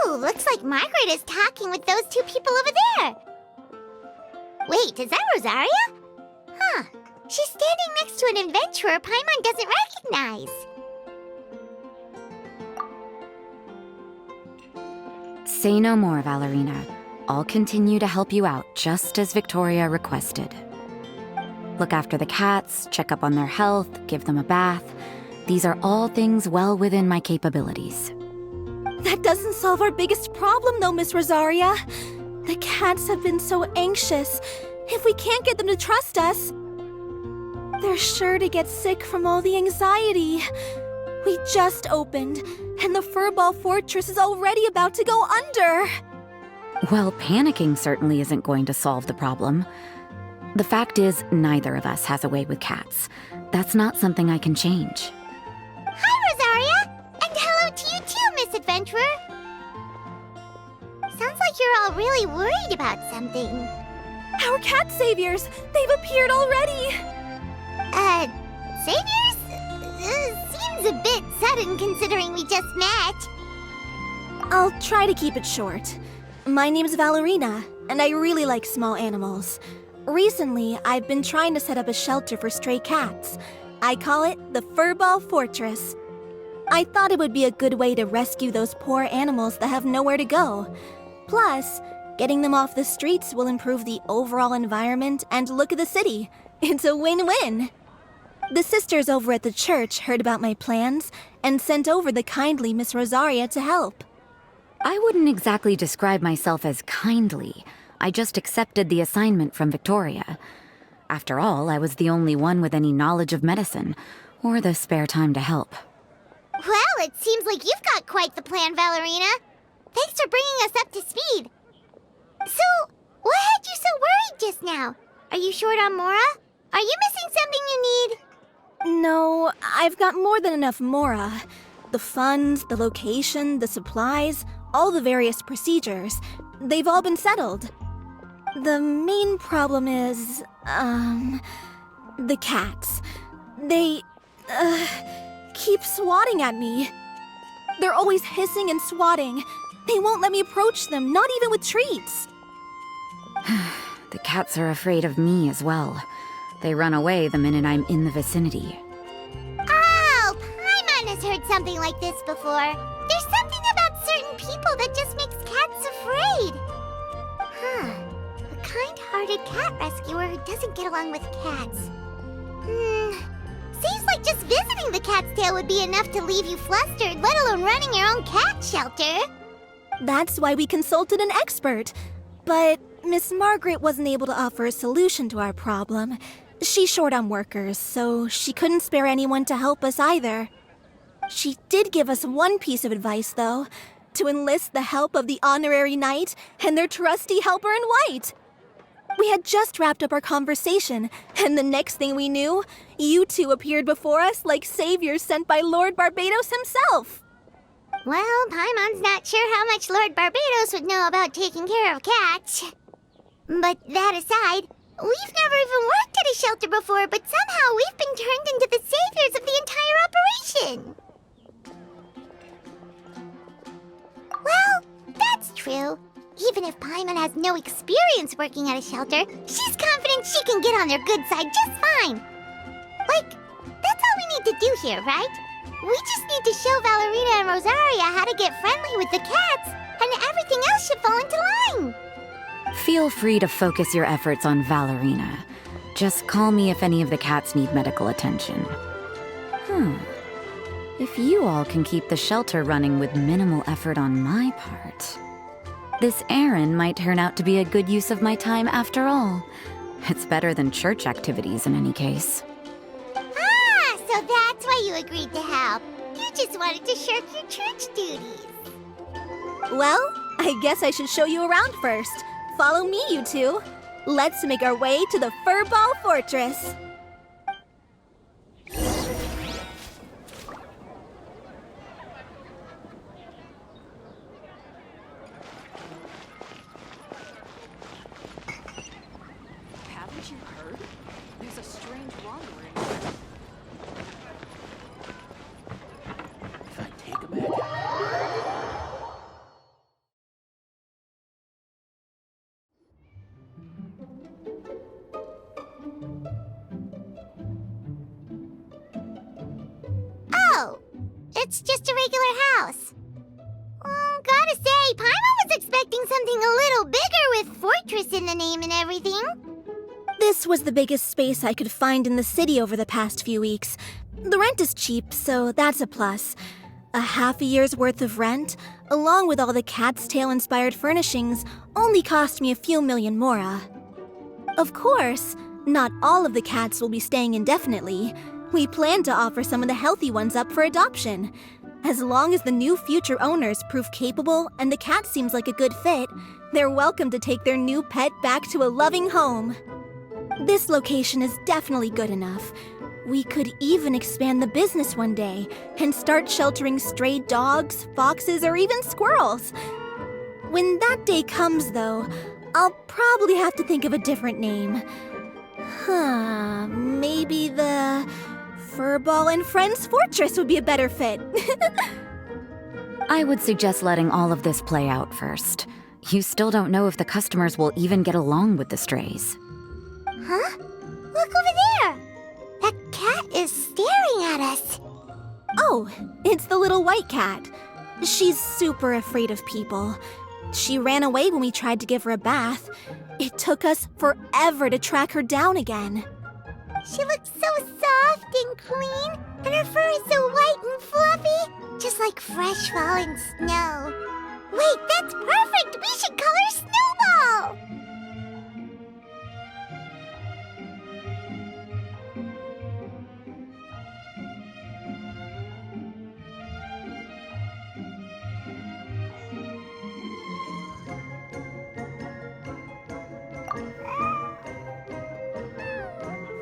Ooh, looks like Margaret is talking with those two people over there. Wait, is that Rosaria? Huh. She's standing next to an adventurer Paimon doesn't recognize. Say no more, Valerina. I'll continue to help you out, just as Victoria requested. Look after the cats, check up on their health, give them a bath. These are all things well within my capabilities. That doesn't solve our biggest problem, though, Miss Rosaria. The cats have been so anxious. If we can't get them to trust us, they're sure to get sick from all the anxiety. We just opened, and the Furball Fortress is already about to go under. Well, panicking certainly isn't going to solve the problem. The fact is, neither of us has a way with cats. That's not something I can change. Hi, Rosaria! And hello to you too, Miss Adventurer! Sounds like you're all really worried about something. Our cat saviors! They've appeared already! Saviors? Seems a bit sudden considering we just met. I'll try to keep it short. My name's Valerina, and I really like small animals. Recently, I've been trying to set up a shelter for stray cats. I call it the Furball Fortress. I thought it would be a good way to rescue those poor animals that have nowhere to go. Plus, getting them off the streets will improve the overall environment and look of the city. It's a win-win. The sisters over at the church heard about my plans and sent over the kindly Miss Rosaria to help. I wouldn't exactly describe myself as kindly. I just accepted the assignment from Victoria. After all, I was the only one with any knowledge of medicine, or the spare time to help. Well, it seems like you've got quite the plan, Valerina. Thanks for bringing us up to speed. So, what had you so worried just now? Are you short on Mora? Are you missing something you need? No, I've got more than enough Mora. The funds, the location, the supplies, all the various procedures. They've all been settled. The main problem is, the cats. They, keep swatting at me. They're always hissing and swatting. They won't let me approach them, not even with treats. The cats are afraid of me as well. They run away the minute I'm in the vicinity. Oh, Paimon has heard something like this before. There's something about certain people that just makes cats afraid. Huh. A kind-hearted cat rescuer who doesn't get along with cats. Seems like just visiting the cat's tail would be enough to leave you flustered, let alone running your own cat shelter. That's why we consulted an expert. But Miss Margaret wasn't able to offer a solution to our problem. She's short on workers, so she couldn't spare anyone to help us either. She did give us one piece of advice, though, to enlist the help of the Honorary Knight and their trusty helper in white. We had just wrapped up our conversation, and the next thing we knew, you two appeared before us like saviors sent by Lord Barbados himself. Well, Paimon's not sure how much Lord Barbados would know about taking care of cats. But that aside, we've never even worked at a shelter before, but somehow we've been turned into the saviors of the entire operation. Well, that's true. Even if Paimon has no experience working at a shelter, she's confident she can get on their good side just fine. Like, that's all we need to do here, right? We just need to show Valerina and Rosaria how to get friendly with the cats, and everything else should fall into line. Feel free to focus your efforts on Valerina. Just call me if any of the cats need medical attention. If you all can keep the shelter running with minimal effort on my part, this errand might turn out to be a good use of my time after all. It's better than church activities in any case. Ah, so that's why you agreed to help. You just wanted to shirk your church duties. Well, I guess I should show you around first. Follow me, you two. Let's make our way to the Furball Fortress. Haven't you heard? There's a strange wanderer in here. If I take a bad it's just a regular house. Gotta say, Paimon was expecting something a little bigger with Fortress in the name and everything. This was the biggest space I could find in the city over the past few weeks. The rent is cheap, so that's a plus. A half a year's worth of rent, along with all the Cat's Tail-inspired furnishings, only cost me a few million mora. Of course, not all of the cats will be staying indefinitely. We plan to offer some of the healthy ones up for adoption. As long as the new future owners prove capable and the cat seems like a good fit, they're welcome to take their new pet back to a loving home. This location is definitely good enough. We could even expand the business one day and start sheltering stray dogs, foxes, or even squirrels. When that day comes, though, I'll probably have to think of a different name. Maybe the Furball and Friends Fortress would be a better fit. I would suggest letting all of this play out first. You still don't know if the customers will even get along with the strays. Huh? Look over there! That cat is staring at us. Oh, it's the little white cat. She's super afraid of people. She ran away when we tried to give her a bath. It took us forever to track her down again. She looks so soft and clean, and her fur is so white and fluffy, just like fresh fallen snow. Wait, that's perfect! We should call her Snowball!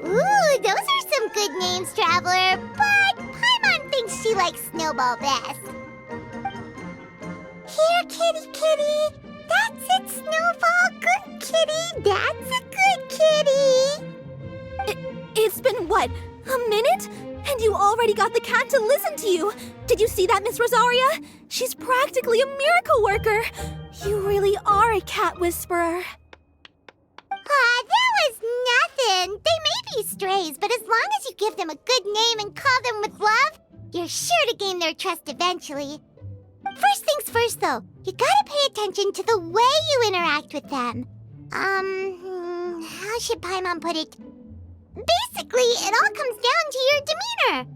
Ooh, those are some good names, Traveler, but Paimon thinks she likes Snowball best. Here, kitty kitty. That's it, Snowball. Good kitty. That's a good kitty. It's been, what, a minute? And you already got the cat to listen to you. Did you see that, Miss Rosaria? She's practically a miracle worker. You really are a cat whisperer. That was nothing. They may be strays, but as long as you give them a good name and call them with love, you're sure to gain their trust eventually. First things first, though, you gotta pay attention to the way you interact with them. How should Paimon put it? Basically, it all comes down to your demeanor.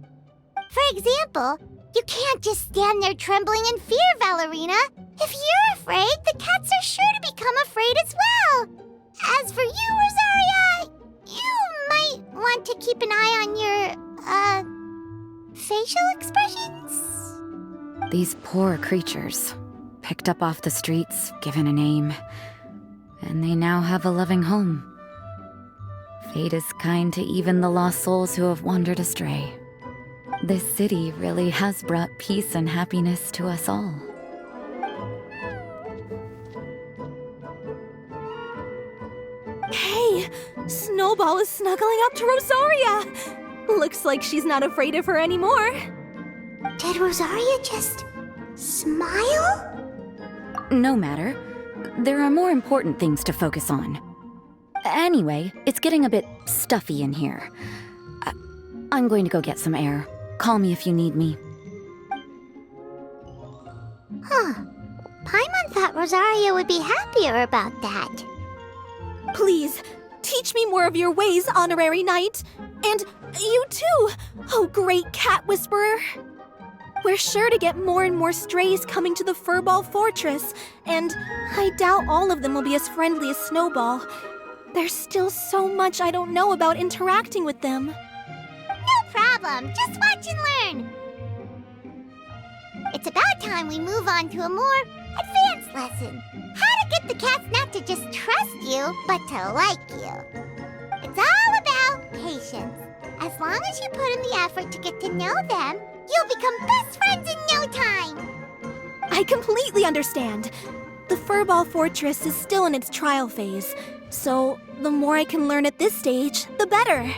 For example, you can't just stand there trembling in fear, Valerina. If you're afraid, the cats are sure to become afraid as well. As for you, Rosaria, you might want to keep an eye on your, facial expressions. These poor creatures, picked up off the streets, given a name, and they now have a loving home. Fate is kind to even the lost souls who have wandered astray. This city really has brought peace and happiness to us all. Hey, Snowball is snuggling up to Rosaria. Looks like she's not afraid of her anymore. Did Rosaria just smile? No matter. There are more important things to focus on. Anyway, it's getting a bit stuffy in here. I'm going to go get some air. Call me if you need me. Huh. Paimon thought Rosaria would be happier about that. Please, teach me more of your ways, Honorary Knight. And you too, oh great cat whisperer. We're sure to get more and more strays coming to the Furball Fortress, and I doubt all of them will be as friendly as Snowball. There's still so much I don't know about interacting with them. No problem. Just watch and learn. It's about time we move on to a more advanced lesson. How to get the cats not to just trust you, but to like you. It's all about patience. As long as you put in the effort to get to know them, you'll become best friends in no time. I completely understand. The Furball Fortress is still in its trial phase, so the more I can learn at this stage, the better.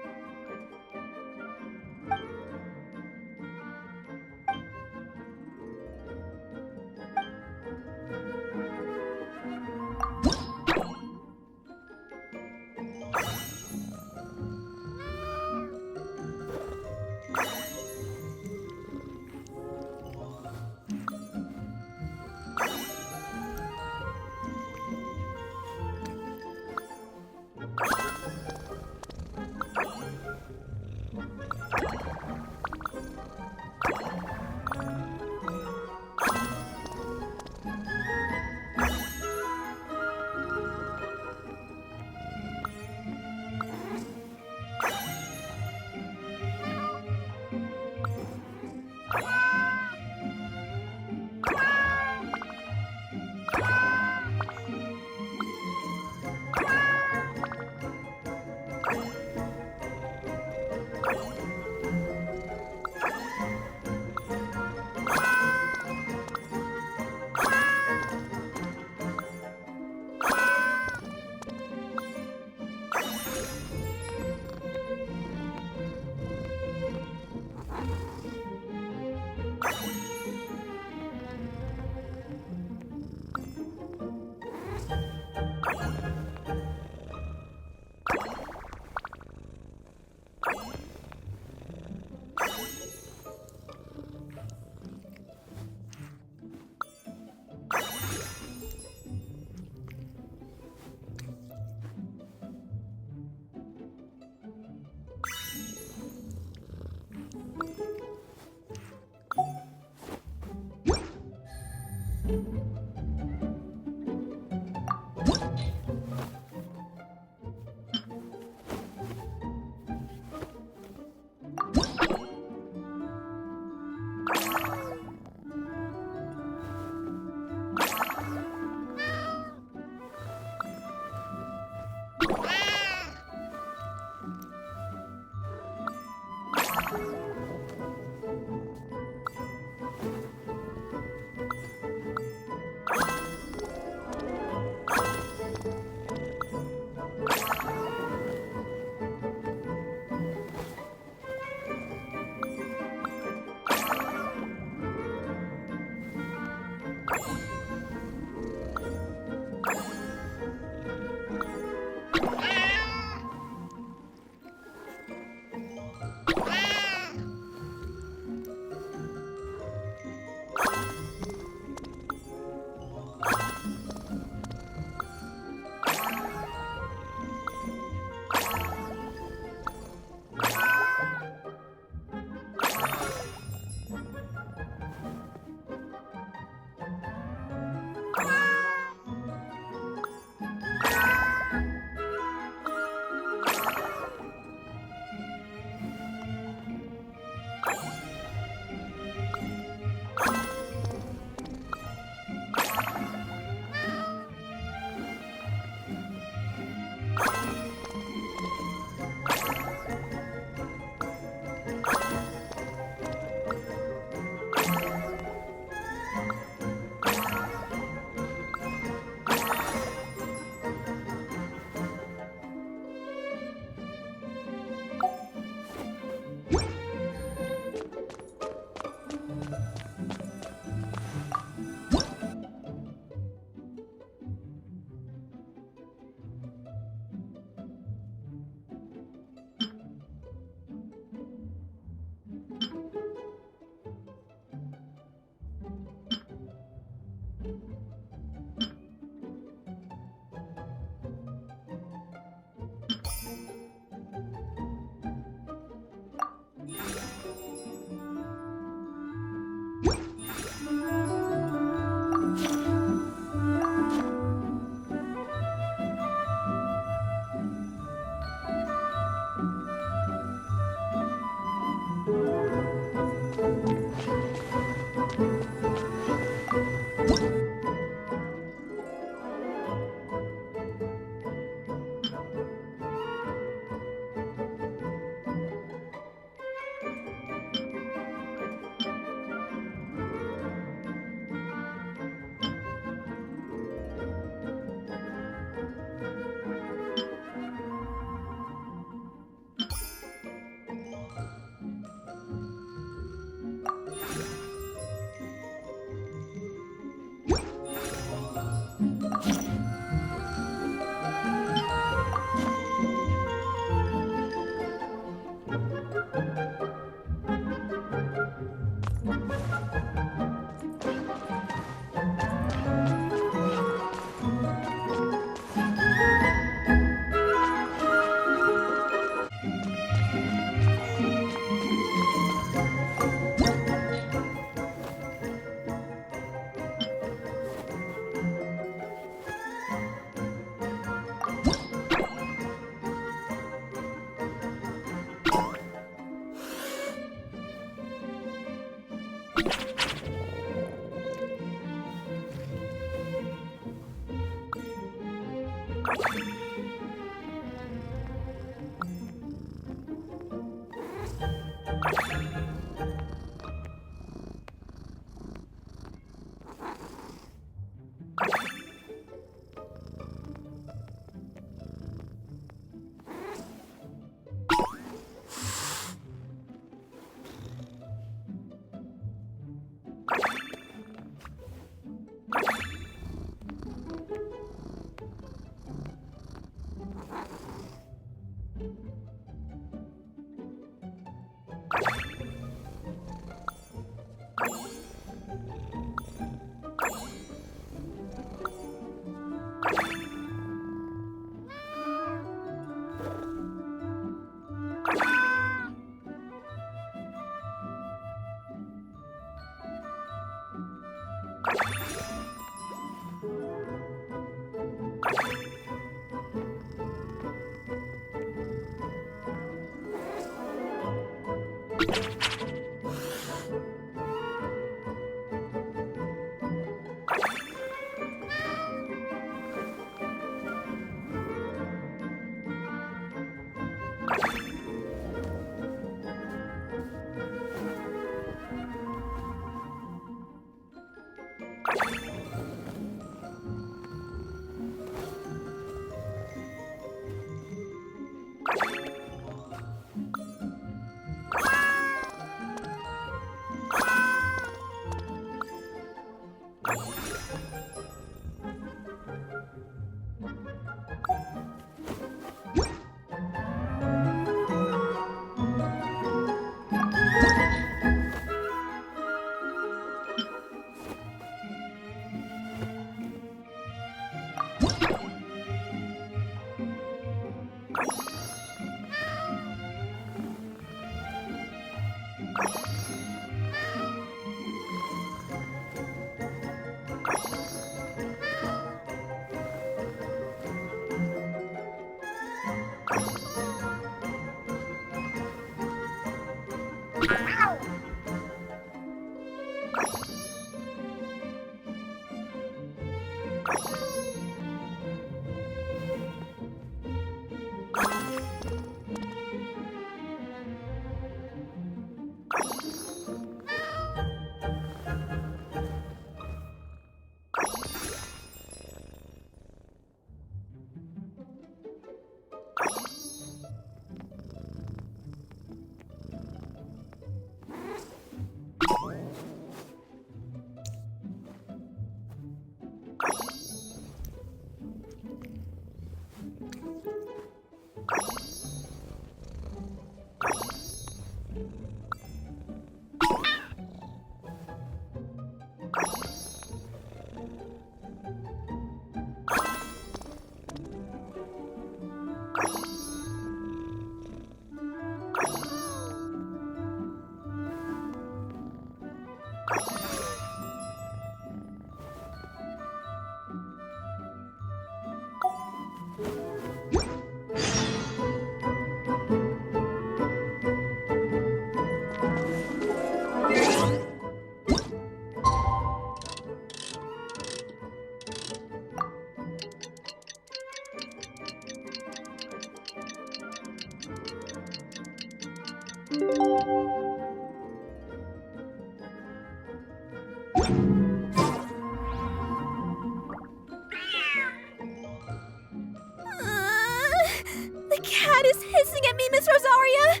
The cat is hissing at me, Miss Rosaria!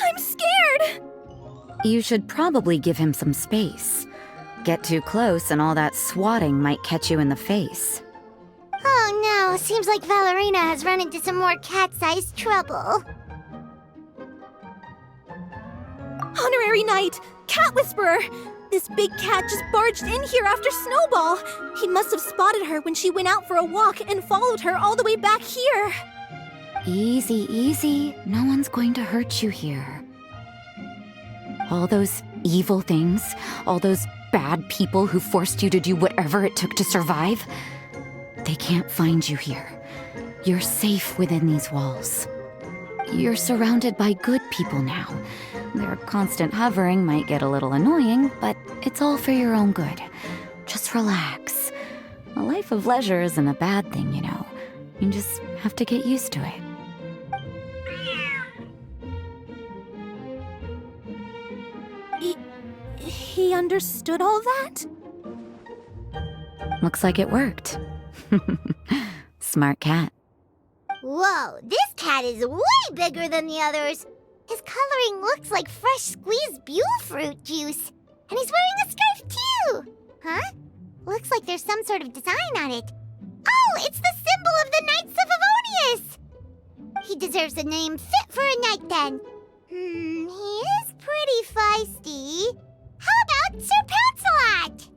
I'm scared! You should probably give him some space. Get too close and all that swatting might catch you in the face. Oh no, seems like Valerina has run into some more cat-sized trouble. Honorary Knight! Cat Whisperer! This big cat just barged in here after Snowball! He must have spotted her when she went out for a walk and followed her all the way back here! Easy, easy. No one's going to hurt you here. All those evil things, all those bad people who forced you to do whatever it took to survive, they can't find you here. You're safe within these walls. You're surrounded by good people now. Their constant hovering might get a little annoying, but it's all for your own good. Just relax. A life of leisure isn't a bad thing, you know. You just have to get used to it. He understood all that? Looks like it worked. Smart cat. Whoa, this cat is way bigger than the others. His coloring looks like fresh squeezed Buell fruit juice. And he's wearing a scarf too. Huh? Looks like there's some sort of design on it. Oh, it's the symbol of the Knights of Avonius! He deserves a name fit for a knight then. He is pretty feisty. How about Sir Pouncelot?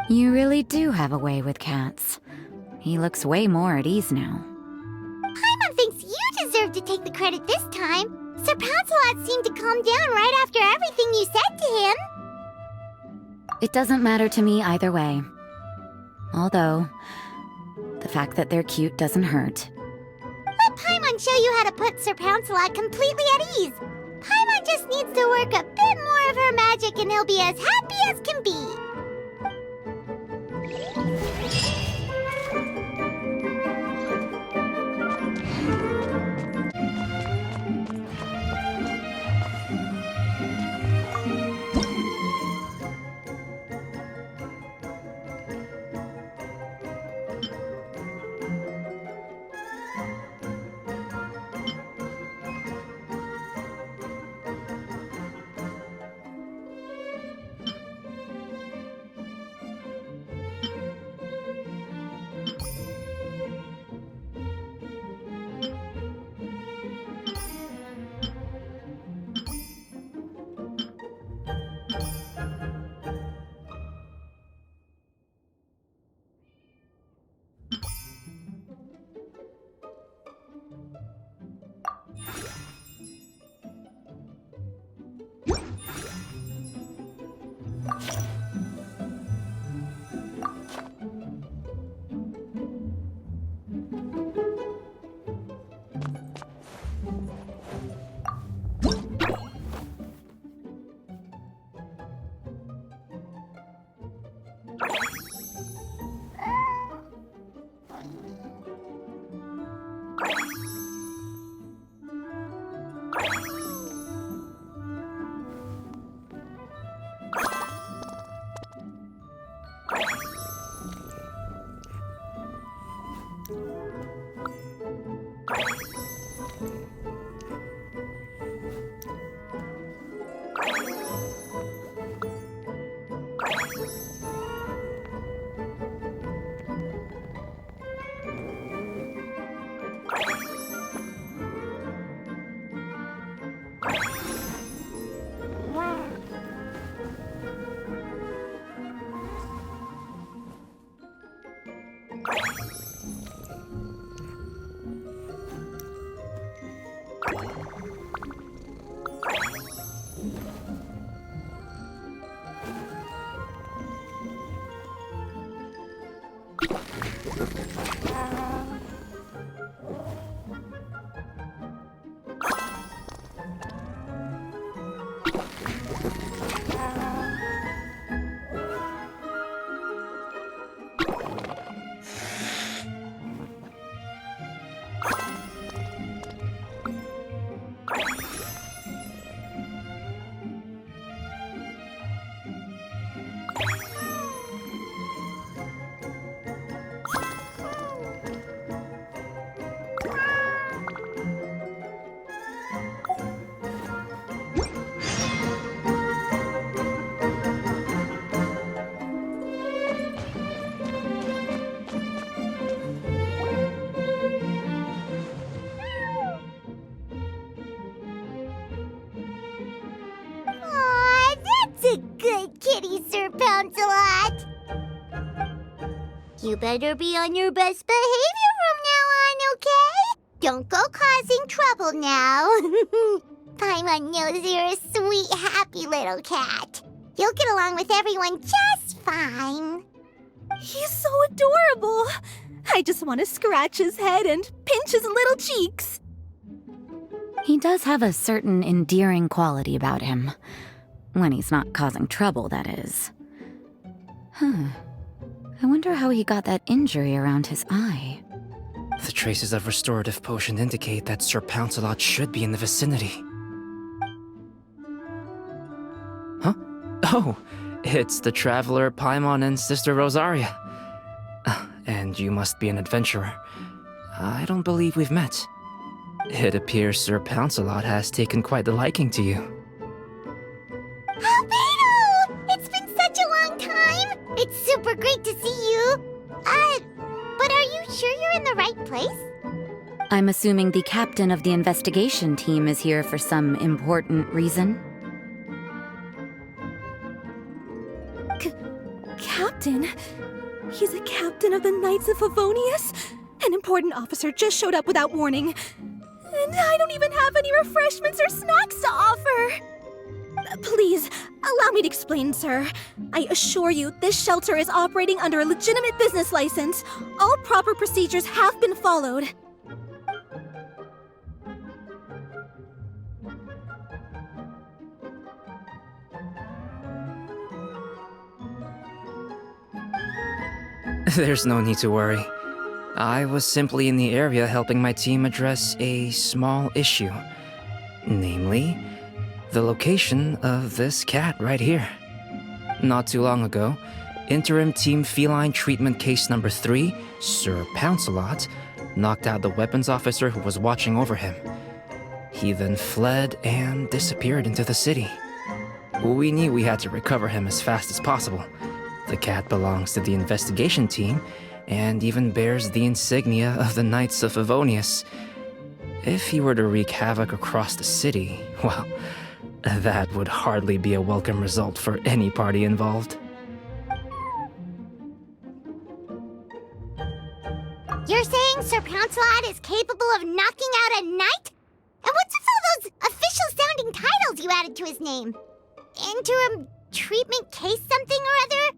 You really do have a way with cats. He looks way more at ease now. Paimon thinks you deserve to take the credit this time. Sir Pouncelot seemed to calm down right after everything you said to him. It doesn't matter to me either way. Although, the fact that they're cute doesn't hurt. Let Paimon show you how to put Sir Pouncelot completely at ease. Paimon just needs to work a bit more of her magic and he'll be as happy as can be. Pouncelot. You better be on your best behavior from now on, okay? Don't go causing trouble now. Paimon knows you're a sweet, happy little cat. You'll get along with everyone just fine. He's so adorable. I just want to scratch his head and pinch his little cheeks. He does have a certain endearing quality about him. When he's not causing trouble, that is. I wonder how he got that injury around his eye. The traces of restorative potion indicate that Sir Pouncelot should be in the vicinity. Huh? Oh, it's the traveler Paimon and Sister Rosaria. And you must be an adventurer. I don't believe we've met. It appears Sir Pouncelot has taken quite the liking to you. Albedo! It's been such a long time! It's super great to see you. But are you sure you're in the right place? I'm assuming the captain of the investigation team is here for some important reason. Captain? He's a captain of the Knights of Favonius? An important officer just showed up without warning. And I don't even have any refreshments or snacks to offer. Please, allow me to explain, sir. I assure you, this shelter is operating under a legitimate business license. All proper procedures have been followed. There's no need to worry. I was simply in the area helping my team address a small issue. Namely, the location of this cat right here. Not too long ago, Interim Team Feline Treatment Case Number 3, Sir Pouncelot, knocked out the weapons officer who was watching over him. He then fled and disappeared into the city. We knew we had to recover him as fast as possible. The cat belongs to the investigation team, and even bears the insignia of the Knights of Favonius. If he were to wreak havoc across the city, well, that would hardly be a welcome result for any party involved. You're saying Sir Pouncelot is capable of knocking out a knight? And what's with all those official-sounding titles you added to his name? Interim treatment case something or other?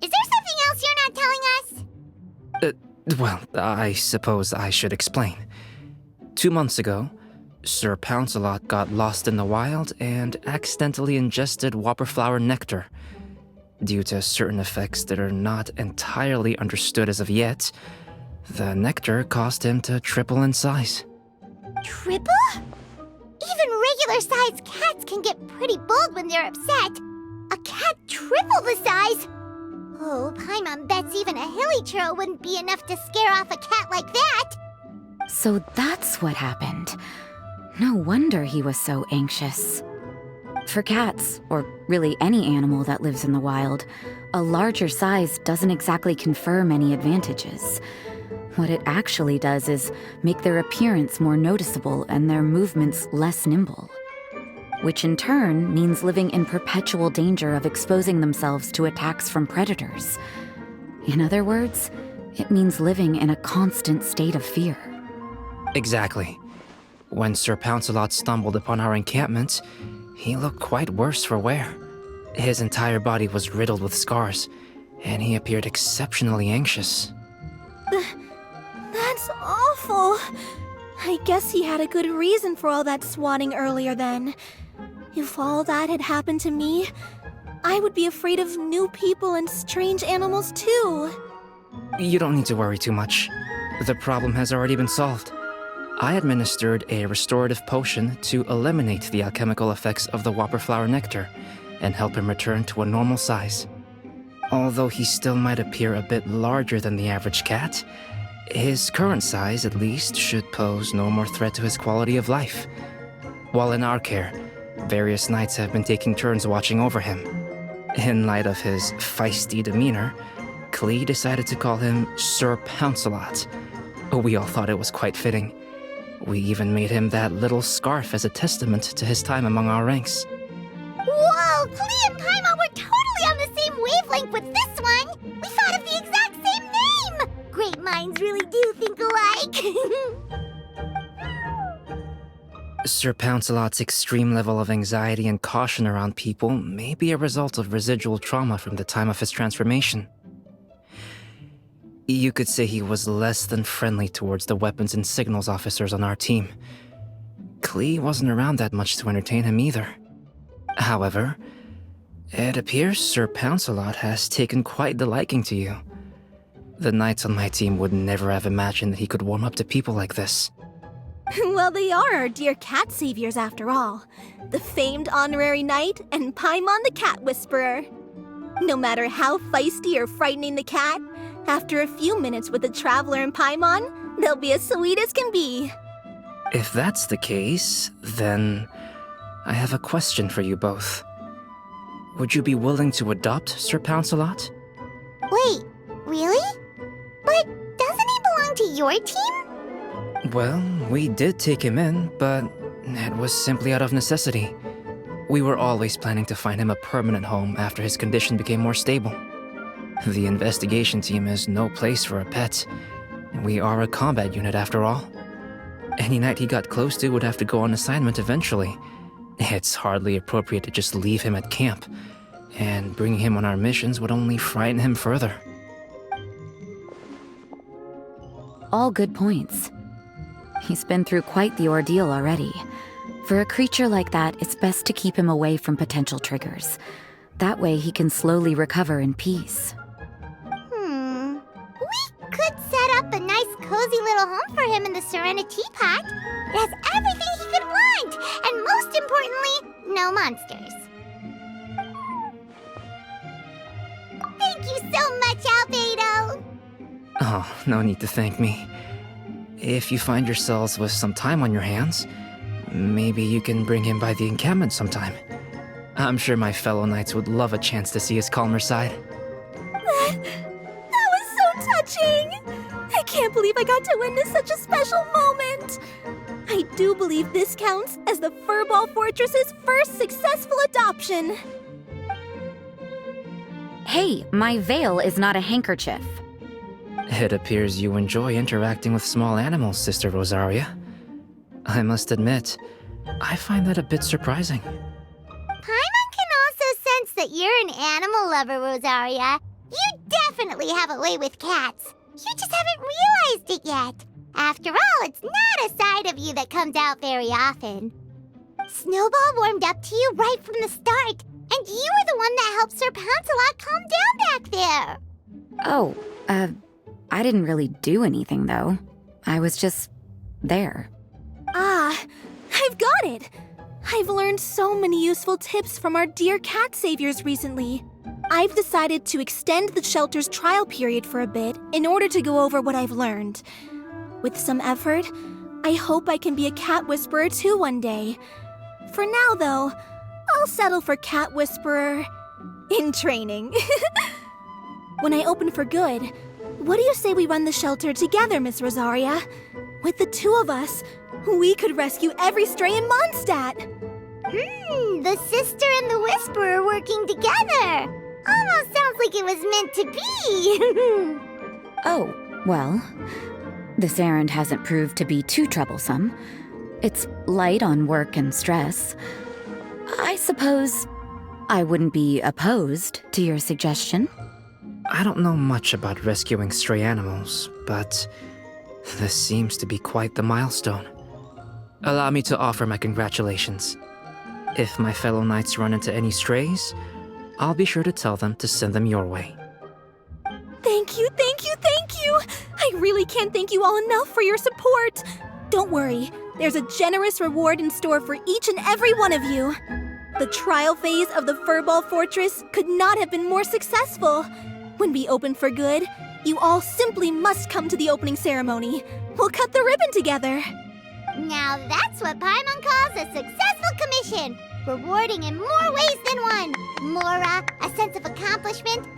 Is there something else you're not telling us? Well, I suppose I should explain. 2 months ago, Sir Pouncelot got lost in the wild and accidentally ingested whopperflower nectar. Due to certain effects that are not entirely understood as of yet, the nectar caused him to triple in size. Triple? Even regular-sized cats can get pretty bold when they're upset. A cat triple the size? Oh, Paimon bets even a hilly churl wouldn't be enough to scare off a cat like that. So that's what happened. No wonder he was so anxious. For cats, or really any animal that lives in the wild, a larger size doesn't exactly confer many advantages. What it actually does is make their appearance more noticeable and their movements less nimble. Which in turn means living in perpetual danger of exposing themselves to attacks from predators. In other words, it means living in a constant state of fear. Exactly. When Sir Pouncelot stumbled upon our encampment, he looked quite worse for wear. His entire body was riddled with scars, and he appeared exceptionally anxious. That's awful. I guess he had a good reason for all that swatting earlier then. If all that had happened to me, I would be afraid of new people and strange animals too. You don't need to worry too much. The problem has already been solved. I administered a restorative potion to eliminate the alchemical effects of the whopperflower nectar and help him return to a normal size. Although he still might appear a bit larger than the average cat, his current size at least should pose no more threat to his quality of life. While in our care, various knights have been taking turns watching over him. In light of his feisty demeanor, Klee decided to call him Sir Pouncelot. We all thought it was quite fitting. We even made him that little scarf as a testament to his time among our ranks. Whoa, Klee and Paimon were totally on the same wavelength with this one! We thought of the exact same name! Great minds really do think alike! Sir Pouncelot's extreme level of anxiety and caution around people may be a result of residual trauma from the time of his transformation. You could say he was less than friendly towards the weapons and signals officers on our team. Klee wasn't around that much to entertain him either. However, it appears Sir Pouncelot has taken quite the liking to you. The knights on my team would never have imagined that he could warm up to people like this. Well, they are our dear cat saviors after all. The famed honorary knight and Paimon the cat whisperer. No matter how feisty or frightening the cat, after a few minutes with the traveler and Paimon, they'll be as sweet as can be. If that's the case, then I have a question for you both. Would you be willing to adopt Sir Pouncelot? Wait, really? But doesn't he belong to your team? Well, we did take him in, but it was simply out of necessity. We were always planning to find him a permanent home after his condition became more stable. The investigation team is no place for a pet. We are a combat unit after all. Any knight he got close to would have to go on assignment eventually. It's hardly appropriate to just leave him at camp, and bringing him on our missions would only frighten him further. All good points. He's been through quite the ordeal already. For a creature like that, it's best to keep him away from potential triggers. That way he can slowly recover in peace. We could set up a nice cozy little home for him in the Serenity Pact. It has everything he could want, and most importantly, no monsters. Thank you so much, Albedo! Oh, no need to thank me. If you find yourselves with some time on your hands, maybe you can bring him by the encampment sometime. I'm sure my fellow knights would love a chance to see his calmer side. That was so touching! I can't believe I got to witness such a special moment! I do believe this counts as the Feline Fortress's first successful adoption. Hey, my veil is not a handkerchief. It appears you enjoy interacting with small animals, Sister Rosaria. I must admit, I find that a bit surprising. Paimon can also sense that you're an animal lover, Rosaria. You definitely have a way with cats. You just haven't realized it yet. After all, it's not a side of you that comes out very often. Snowball warmed up to you right from the start, and you were the one that helped Sir Pouncelot calm down back there. Oh, I didn't really do anything, though. I was just there. Ah, I've got it! I've learned so many useful tips from our dear cat saviors recently. I've decided to extend the shelter's trial period for a bit in order to go over what I've learned. With some effort, I hope I can be a cat whisperer too one day. For now, though, I'll settle for cat whisperer in training. When I open for good, what do you say we run the shelter together, Miss Rosaria? With the two of us, we could rescue every stray in Mondstadt. The sister and the whisperer working together. Almost sounds like it was meant to be. Oh, well, this errand hasn't proved to be too troublesome. It's light on work and stress. I suppose I wouldn't be opposed to your suggestion. I don't know much about rescuing stray animals, but this seems to be quite the milestone. Allow me to offer my congratulations. If my fellow knights run into any strays, I'll be sure to tell them to send them your way. Thank you, thank you, thank you! I really can't thank you all enough for your support. Don't worry, there's a generous reward in store for each and every one of you. The trial phase of the Feline Fortress could not have been more successful. When we open for good, you all simply must come to the opening ceremony. We'll cut the ribbon together. Now that's what Paimon calls a successful commission. Rewarding in more ways than one. More, a sense of accomplishment,